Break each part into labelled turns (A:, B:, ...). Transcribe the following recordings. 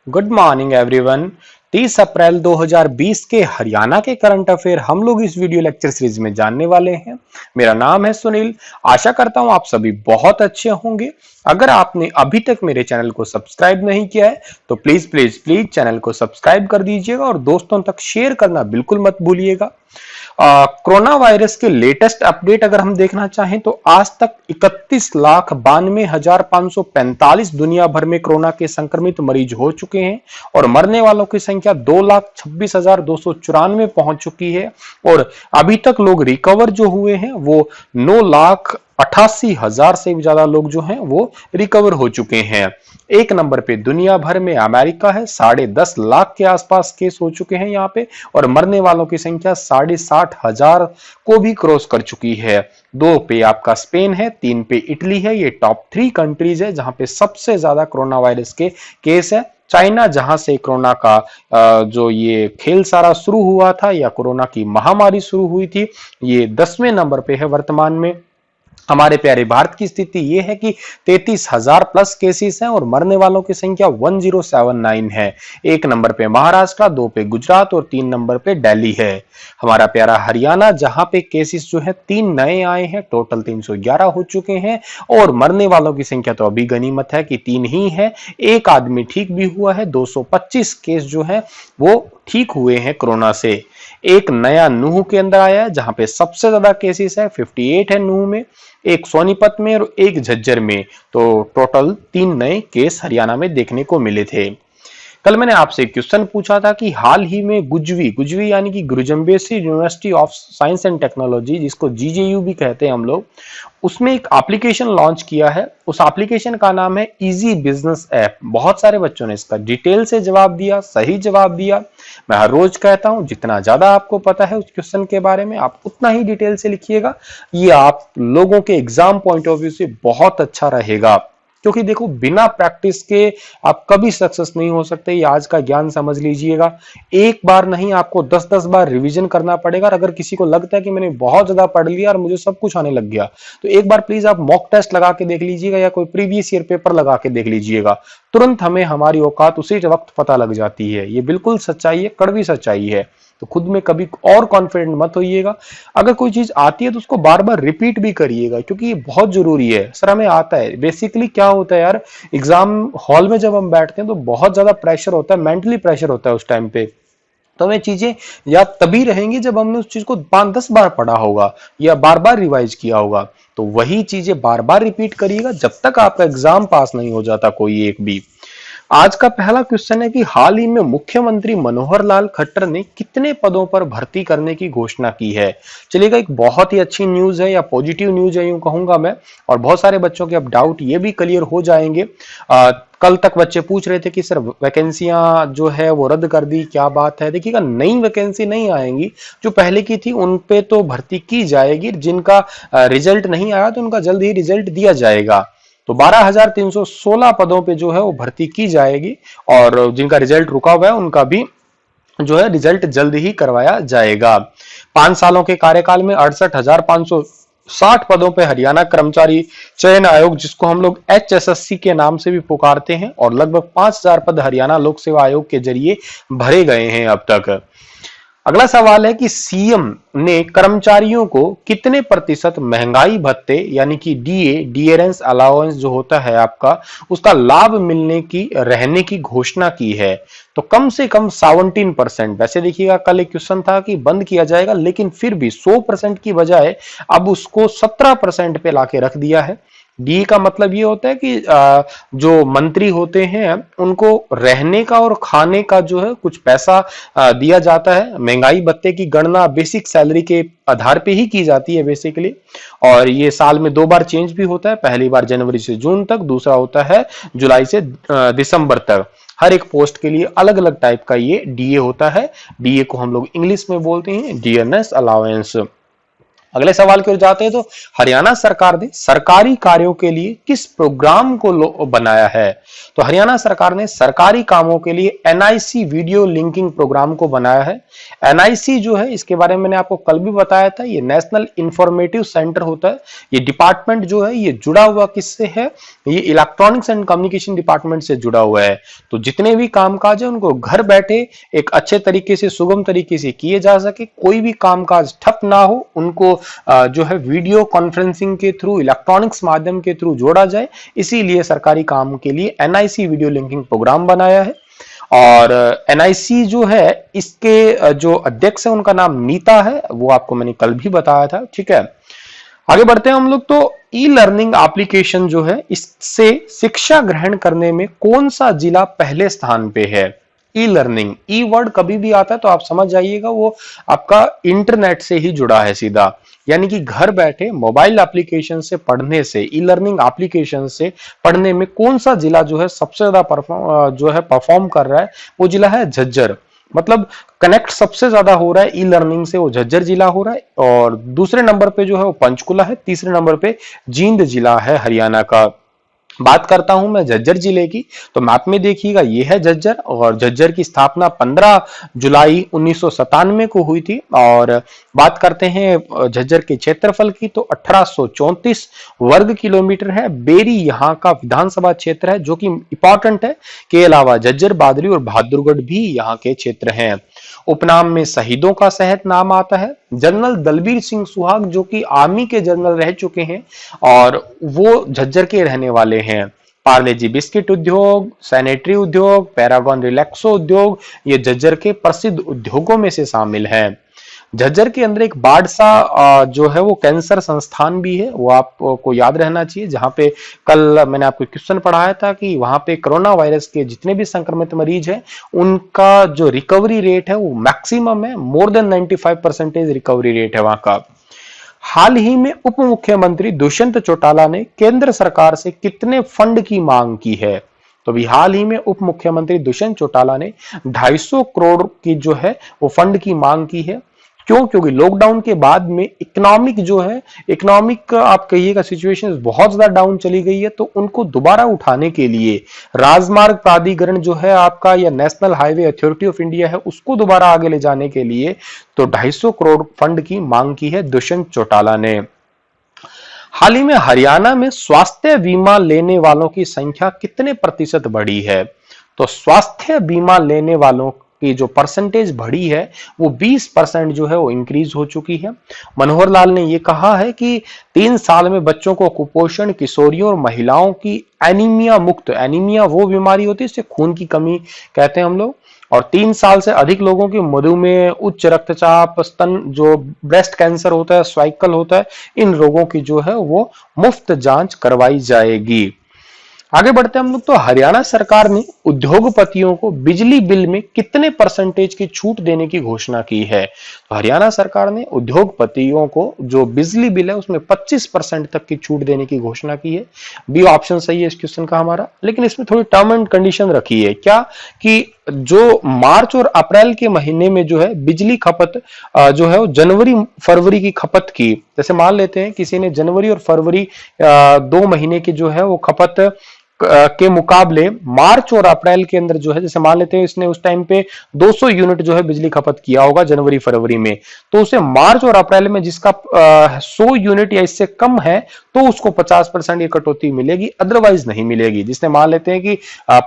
A: Good morning everyone. 30 अप्रैल 2020 के हरियाणा के current affair हम लोग इस वीडियो लेक्चर सीरीज में जानने वाले हैं। मेरा नाम है सुनील। आशा करता हूं आप सभी बहुत अच्छे होंगे। अगर आपने अभी तक मेरे चैनल को सब्सक्राइब नहीं किया है तो प्लीज प्लीज प्लीज चैनल को सब्सक्राइब कर दीजिएगा और दोस्तों तक शेयर करना बिल्कुल मत भूलिएगा। कोरोना वायरस के लेटेस्ट अपडेट अगर हम देखना चाहें तो आज तक 31,92,545 दुनिया भर में कोरोना के संक्रमित मरीज हो चुके हैं और मरने वालों की संख्या 2,26,294 पहुंच चुकी है। और अभी तक लोग रिकवर जो हुए हैं वो 9,88,000 से भी ज्यादा लोग जो हैं वो रिकवर हो चुके हैं। एक नंबर पे दुनिया भर में अमेरिका है, 10.5 लाख के आसपास केस हो चुके हैं यहाँ पे और मरने वालों की संख्या 60,500 को भी क्रॉस कर चुकी है। 2 पे आपका स्पेन है, 3 पे इटली है। ये टॉप 3 कंट्रीज है जहां पे सबसे ज्यादा कोरोना वायरस के केस है। चाइना जहां से कोरोना का जो ये खेल सारा शुरू हुआ था या कोरोना की महामारी शुरू हुई थी, ये 10वें नंबर पे है वर्तमान में। हमारे प्यारे भारत की स्थिति यह है कि 33,000 प्लस केसेस हैं और मरने वालों की संख्या 1079 है। 1 नंबर पे महाराष्ट्र, 2 पे गुजरात और 3 नंबर पे दिल्ली है। हमारा प्यारा हरियाणा जहां पे केसेस जो है 3 नए आए हैं, टोटल 311 हो चुके हैं और मरने वालों की संख्या तो अभी गनीमत है कि 3 ही है। एक आदमी ठीक भी हुआ है। 225 केस जो है वो ठीक हुए हैं कोरोना से। एक नया नूह के अंदर आया है जहां पे सबसे ज्यादा केसेस है, 58 है नूह में, एक सोनीपत में और एक झज्जर में। तो टोटल 3 नए केस हरियाणा में देखने को मिले थे। कल मैंने आपसे एक क्वेश्चन पूछा था कि हाल ही में गुजवी यानी कि गुरुजम्बेसी university of science and technology, जिसको जीजेयू भी कहते हैं हम लोग, उसमें एक एप्लीकेशन लॉन्च किया है। उस एप्लीकेशन का नाम है इजी बिजनेस ऐप। बहुत सारे बच्चों ने इसका डिटेल से जवाब दिया, सही जवाब दिया। मैं हर रोज कहता हूं जितना ज्यादा आपको पता है उस क्वेश्चन के बारे में आप उतना ही डिटेल से लिखिएगा। ये आप लोगों के एग्जाम पॉइंट ऑफ व्यू से बहुत अच्छा रहेगा, क्योंकि देखो बिना प्रैक्टिस के आप कभी सक्सेस नहीं हो सकते। ये आज का ज्ञान समझ लीजिएगा। एक बार नहीं, आपको 10-10 बार रिवीजन करना पड़ेगा। और अगर किसी को लगता है कि मैंने बहुत ज्यादा पढ़ लिया और मुझे सब कुछ आने लग गया, तो एक बार प्लीज आप मॉक टेस्ट लगा के देख लीजिएगा या कोई प्रीवियस ईयर पेपर लगा के देख लीजिएगा। तुरंत हमें हमारी औकात उसी वक्त पता लग जाती है। ये बिल्कुल सच्चाई है, कड़वी सच्चाई है। तो खुद में कभी और कॉन्फिडेंट मत होइएगा। अगर कोई चीज आती है तो उसको बार बार रिपीट भी करिएगा, क्योंकि ये बहुत जरूरी है। सर हमें आता है। बेसिकली क्या होता है यार, एग्जाम हॉल में जब हम बैठते हैं तो बहुत ज्यादा प्रेशर होता है, मेंटली प्रेशर होता है उस टाइम पे। तो हमें चीजें याद तभी रहेंगी जब हमने उस चीज को 5-10 बार पढ़ा होगा या बार बार रिवाइज किया होगा। तो वही चीजें बार बार रिपीट करिएगा जब तक आपका एग्जाम पास नहीं हो जाता कोई एक भी। आज का पहला क्वेश्चन है कि हाल ही में मुख्यमंत्री मनोहर लाल खट्टर ने कितने पदों पर भर्ती करने की घोषणा की है। चलिएगा, एक बहुत ही अच्छी न्यूज है या पॉजिटिव न्यूज है यूं कहूंगा मैं। और बहुत सारे बच्चों के अब डाउट ये भी क्लियर हो जाएंगे। कल तक बच्चे पूछ रहे थे कि सर वैकेंसियां जो है वो रद्द कर दी, क्या बात है। देखिएगा, नई वैकेंसी नहीं आएंगी। जो पहले की थी उन पे तो भर्ती की जाएगी। जिनका रिजल्ट नहीं आया तो उनका जल्द ही रिजल्ट दिया जाएगा। तो 12,316 पदों पे जो है वो भर्ती की जाएगी और जिनका रिजल्ट रुका हुआ है उनका भी जो है रिजल्ट जल्द ही करवाया जाएगा। 5 सालों के कार्यकाल में 68,560 पदों पे हरियाणा कर्मचारी चयन आयोग, जिसको हम लोग HSSC के नाम से भी पुकारते हैं, और लगभग 5,000 पद हरियाणा लोक सेवा आयोग के जरिए भरे गए हैं अब तक। अगला सवाल है कि सीएम ने कर्मचारियों को कितने प्रतिशत महंगाई भत्ते यानी कि डियरेंस अलाउंस जो होता है आपका, उसका लाभ मिलने की रहने की घोषणा की है। तो कम से कम 17%। वैसे देखिएगा, कल एक क्वेश्चन था कि बंद किया जाएगा, लेकिन फिर भी 100% की बजाय अब उसको 17% पे लाके रख दिया है। डी का मतलब ये होता है कि जो मंत्री होते हैं उनको रहने का और खाने का जो है कुछ पैसा दिया जाता है। महंगाई भत्ते की गणना बेसिक सैलरी के आधार पे ही की जाती है बेसिकली। और ये साल में 2 बार चेंज भी होता है। पहली बार जनवरी से जून तक, दूसरा होता है जुलाई से दिसंबर तक। हर एक पोस्ट के लिए अलग अलग टाइप का ये डीए होता है। डीए को हम लोग इंग्लिश में बोलते हैं डियरनेस अलाउंस। अगले सवाल की ओर जाते हैं। तो हरियाणा सरकार ने सरकारी कार्यों के लिए किस प्रोग्राम को बनाया है? तो हरियाणा सरकार ने सरकारी कामों के लिए एनआईसी वीडियो लिंकिंग प्रोग्राम को बनाया है। एनआईसी जो है, इसके बारे में मैंने आपको कल भी बताया था, ये नेशनल इंफॉर्मेटिव सेंटर होता है। ये डिपार्टमेंट जो है ये जुड़ा हुआ किससे है? ये इलेक्ट्रॉनिक्स एंड कम्युनिकेशन डिपार्टमेंट से जुड़ा हुआ है। तो जितने भी कामकाज है उनको घर बैठे एक अच्छे तरीके से, सुगम तरीके से किए जा सके, कोई भी कामकाज ठप ना हो, उनको जो है वीडियो कॉन्फ्रेंसिंग के थ्रू, इलेक्ट्रॉनिक्स माध्यम के थ्रू जोड़ा जाए, इसीलिए सरकारी काम के लिए एनआईसी वीडियो लिंकिंग प्रोग्राम बनाया है। और एनआईसी जो है, इसके जो अध्यक्ष है उनका नाम नीता है, वो आपको मैंने कल भी बताया था। ठीक है, आगे बढ़ते हैं हम लोग। तो ई लर्निंग एप्लीकेशन जो है, इससे शिक्षा ग्रहण करने में कौन सा जिला पहले स्थान पे है? ई लर्निंग, ई वर्ड कभी भी आता है तो आप समझ जाइएगा वो आपका इंटरनेट से ही जुड़ा है सीधा, यानी कि घर बैठे मोबाइल एप्लीकेशन से पढ़ने से, ई लर्निंग एप्लीकेशन से पढ़ने में कौन सा जिला जो है सबसे ज्यादा परफॉर्म कर रहा है? वो जिला है झज्जर। मतलब कनेक्ट सबसे ज्यादा हो रहा है ई लर्निंग से, वो झज्जर जिला हो रहा है। और दूसरे नंबर पे जो है वो पंचकुला है, तीसरे नंबर पे जींद जिला है हरियाणा का। बात करता हूं मैं झज्जर जिले की, तो मैप में देखिएगा ये है झज्जर, और झज्जर की स्थापना 15 जुलाई 1997 को हुई थी। और बात करते हैं झज्जर के क्षेत्रफल की, तो 1834 वर्ग किलोमीटर है। बेरी यहाँ का विधानसभा क्षेत्र है जो कि इंपॉर्टेंट है। के अलावा झज्जर, बादरी और बहादुरगढ़ भी यहाँ के क्षेत्र हैं। उपनाम में शहीदों का शहर नाम आता है। जनरल दलबीर सिंह सुहाग जो कि आर्मी के जनरल रह चुके हैं और वो झज्जर के रहने वाले हैं। पार्ले जी बिस्किट उद्योग, सैनिटरी उद्योग, पैरागॉन रिलैक्सो उद्योग, ये झज्जर के प्रसिद्ध उद्योगों में से शामिल है। झज्जर के अंदर एक बाड़सा जो है वो कैंसर संस्थान भी है, वो आपको याद रहना चाहिए, जहां पे कल मैंने आपको क्वेश्चन पढ़ाया था कि वहां पे कोरोना वायरस के जितने भी संक्रमित मरीज हैं उनका जो रिकवरी रेट है वो मैक्सिमम है, मोर देन 95% रिकवरी रेट है वहां का। हाल ही में उप मुख्यमंत्री दुष्यंत चौटाला ने केंद्र सरकार से कितने फंड की मांग की है? तो अभी हाल ही में उप मुख्यमंत्री दुष्यंत चौटाला ने 250 करोड़ की जो है वो फंड की मांग की है। क्यों? क्योंकि लॉकडाउन के बाद में इकोनॉमिक आप कहिएगा सिचुएशन बहुत ज्यादा डाउन चली गई है, तो उनको दोबारा उठाने के लिए राजमार्ग प्राधिकरण जो है आपका, या national highway authority of India है, उसको दोबारा आगे ले जाने के लिए तो 250 करोड़ फंड की मांग की है दुष्यंत चौटाला ने। हाल ही में हरियाणा में स्वास्थ्य बीमा लेने वालों की संख्या कितने प्रतिशत बढ़ी है? तो स्वास्थ्य बीमा लेने वालों की जो परसेंटेज बढ़ी है वो 20% जो है वो इंक्रीज हो चुकी है। मनोहर लाल ने ये कहा है कि 3 साल में बच्चों को कुपोषण, किशोरियों और महिलाओं की एनीमिया मुक्त, एनीमिया वो बीमारी होती है इससे खून की कमी कहते हैं हम लोग, और 3 साल से अधिक लोगों की मधुमेह, उच्च रक्तचाप, स्तन जो ब्रेस्ट कैंसर होता है, स्वाइकल होता है, इन रोगों की जो है वो मुफ्त जांच करवाई जाएगी। आगे बढ़ते हैं हम लोग। तो हरियाणा सरकार ने उद्योगपतियों को बिजली बिल में कितने परसेंटेज की छूट देने की घोषणा की है? तो हरियाणा सरकार ने उद्योगपतियों को जो बिजली बिल है उसमें 25% तक की छूट देने की घोषणा की है। बी ऑप्शन सही है इस क्वेश्चन का हमारा, लेकिन इसमें थोड़ी टर्म एंड कंडीशन रखी है। क्या? कि जो मार्च और अप्रैल के महीने में जो है बिजली खपत जो है वो जनवरी फरवरी की खपत की, जैसे मान लेते हैं किसी ने जनवरी और फरवरी 2 महीने की जो है वो खपत के मुकाबले मार्च और अप्रैल के अंदर जो है, जैसे मान लेते हैं इसने उस टाइम पे 200 यूनिट जो है बिजली खपत किया होगा जनवरी फरवरी में, तो उसे मार्च और अप्रैल में जिसका 100 यूनिट या इससे कम है तो उसको 50% ये कटौती मिलेगी, अदरवाइज नहीं मिलेगी। जिसने मान लेते हैं कि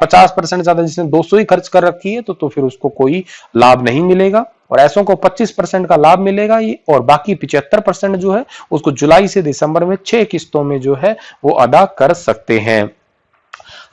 A: 50% ज्यादा, जिसने 200 ही खर्च कर रखी है तो फिर उसको कोई लाभ नहीं मिलेगा, और ऐसों को 25% का लाभ मिलेगा ये, और बाकी 75% जो है उसको जुलाई से दिसंबर में 6 किस्तों में जो है वो अदा कर सकते हैं।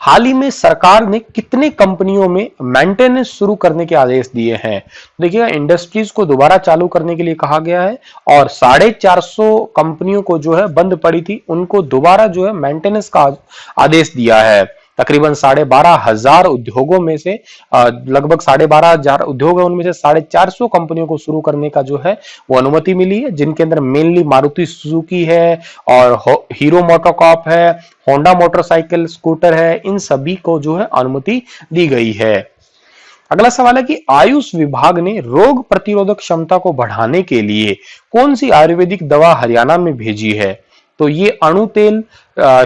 A: हाल ही में सरकार ने कितने कंपनियों में मेंटेनेंस शुरू करने के आदेश दिए हैं? देखिएगा, इंडस्ट्रीज को दोबारा चालू करने के लिए कहा गया है, और 450 कंपनियों को जो है बंद पड़ी थी उनको दोबारा जो है मेंटेनेंस का आदेश दिया है। तकरीबन 12,500 उद्योगों में से लगभग 12,500 उद्योग है, उनमें से 450 कंपनियों को शुरू करने का जो है वो अनुमति मिली है, जिनके अंदर मेनली मारुति सुजुकी है और हीरो मोटोकॉर्प है, होंडा मोटरसाइकिल स्कूटर है, इन सभी को जो है अनुमति दी गई है। अगला सवाल है कि आयुष विभाग ने रोग प्रतिरोधक क्षमता को बढ़ाने के लिए कौन सी आयुर्वेदिक दवा हरियाणा में भेजी है? तो ये अणु तेल,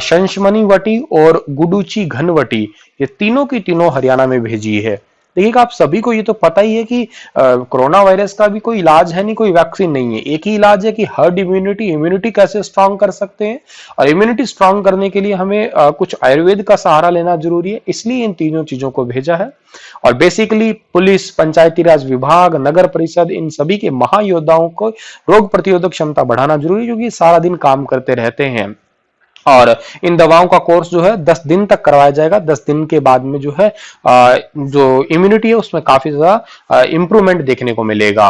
A: शंशमनी वटी और गुडुची घनवटी, ये तीनों की तीनों हरियाणा में भेजी है। देखिएगा, आप सभी को ये तो पता ही है कि कोरोना वायरस का भी कोई इलाज है नहीं, कोई वैक्सीन नहीं है। एक ही इलाज है कि हर्ड इम्यूनिटी कैसे स्ट्रांग कर सकते हैं, और इम्यूनिटी स्ट्रांग करने के लिए हमें कुछ आयुर्वेद का सहारा लेना जरूरी है, इसलिए इन तीनों चीजों को भेजा है। और बेसिकली पुलिस, पंचायती राज विभाग, नगर परिषद, इन सभी के महायोद्धाओं को रोग प्रतिरोधक क्षमता बढ़ाना जरूरी है, क्योंकि सारा दिन काम करते रहते हैं। और इन दवाओं का कोर्स जो है 10 दिन तक करवाया जाएगा। 10 दिन के बाद में जो है जो इम्यूनिटी है उसमें काफी ज्यादा इंप्रूवमेंट देखने को मिलेगा।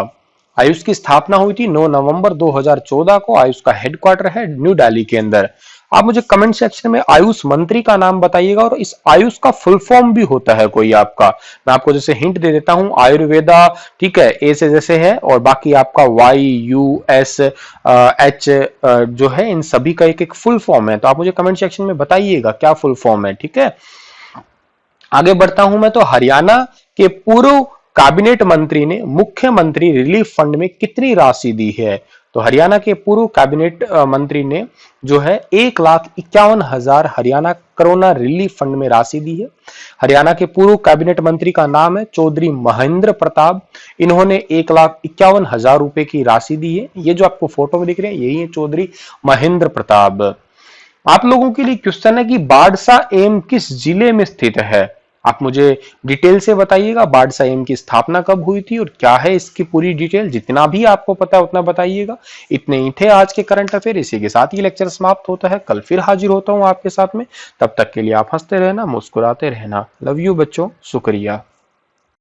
A: आयुष की स्थापना हुई थी 9 नवंबर 2014 को। आयुष का हेडक्वार्टर है न्यू दिल्ली के अंदर। आप मुझे कमेंट सेक्शन में आयुष मंत्री का नाम बताइएगा, और इस आयुष का फुल फॉर्म भी होता है कोई आपका। मैं आपको जैसे हिंट दे देता हूं, आयुर्वेदा, ठीक है, ए से जैसे है, और बाकी आपका YUSH जो है, इन सभी का एक एक फुल फॉर्म है। तो आप मुझे कमेंट सेक्शन में बताइएगा क्या फुल फॉर्म है, ठीक है। आगे बढ़ता हूं मैं, तो हरियाणा के पूर्व कैबिनेट मंत्री ने मुख्यमंत्री रिलीफ फंड में कितनी राशि दी है? तो हरियाणा के पूर्व कैबिनेट मंत्री ने जो है 1,51,000 हरियाणा कोरोना रिलीफ फंड में राशि दी है। हरियाणा के पूर्व कैबिनेट मंत्री का नाम है चौधरी महेंद्र प्रताप। इन्होंने 1,51,000 रुपए की राशि दी है। ये जो आपको फोटो में दिख रहे हैं, यही है चौधरी महेंद्र प्रताप। आप लोगों के लिए क्वेश्चन है कि बाढ़सा एम किस जिले में स्थित है? आप मुझे डिटेल से बताइएगा, बाढ़सा एम की स्थापना कब हुई थी और क्या है इसकी पूरी डिटेल। जितना भी आपको पता है उतना बताइएगा। इतने ही थे आज के करंट अफेयर। इसी के साथ ये लेक्चर समाप्त होता है। कल फिर हाजिर होता हूं आपके साथ में। तब तक के लिए आप हंसते रहना, मुस्कुराते रहना। लव यू बच्चों, शुक्रिया।